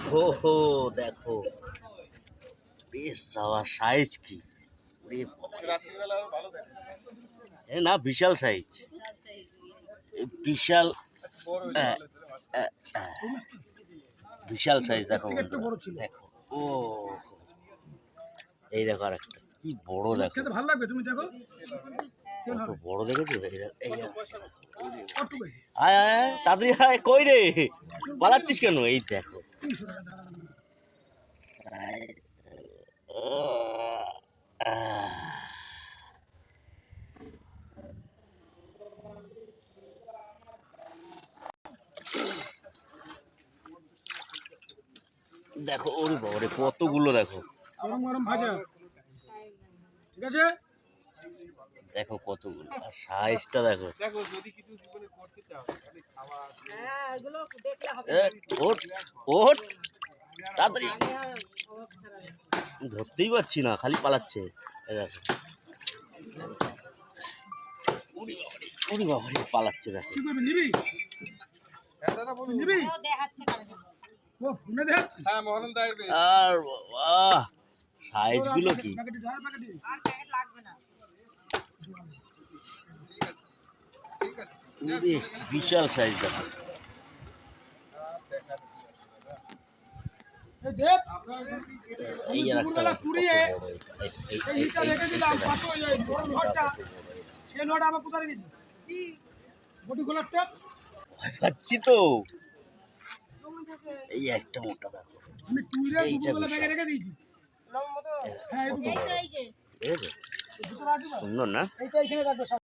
হো হো, দেখো বেশ সাওয়া সাইজ কি, ওরে বাবা। এ না, বিশাল সাইজ, বিশাল বিশাল সাইজ। দেখো দেখো, ও এই দেখো আর একটা কি বড়, দেখো ভালো লাগবে, তুমি দেখো কত বড় দেখেছো। আয় আয় তাড়াতাড়ি আয়, কই রে পালাচ্ছিস কেন? এই দেখো দেখো, ওরে বাবা রে, কতগুলো দেখো, গরম গরম ভাজা, ঠিক আছে। দেখো কতগুলো, আর সাইজটা দেখো। দেখো যদি কিছু জীবনে করতে চাও তাহলে খাওয়া, হ্যাঁ এগুলো দেখলে হবে। ওঠ ওঠ তাড়াতাড়ি, ধরতেই পারছি না, খালি পালাচ্ছে। এই দেখো, ওরে বাবা রে, পালাচ্ছে দেখো। কি করবি, নিবি? হ্যাঁ দাদা বলুন। নিবি? ও দেখাচ্ছে কারণ ও ফোনে দেখাচ্ছিস? হ্যাঁ মোহন দায়ের বেশ। আর বাবা, সাইজগুলো কি, প্যাকেটে ঢাল, প্যাকেটে। আর প্যাকেট লাগবে না। ঠিক আছে ওরে বিশাল সাইজ দেখো। এই দেখ, এই আর একটা দেখো, কত বড়। এই লিটার রেখে দিলাম, কত এই বড় লোহাটা, সেই লোহাটা আমার কোথায় রেখেছিস? কি? বডি গোলাপটা? ভয় পাচ্ছি তো। এই একটা মোটা দেখো, আমি টুইরে এইটা দুপুরবেলা ব্যাগে বিশাল। রেখে দিয়েছি। হ্যাঁ, এই কত দুটো, বড়, এই যে ঠিক আছে, এই দুটো রাখবি না? সুন্দর না? এইটা এখানে রাখবে।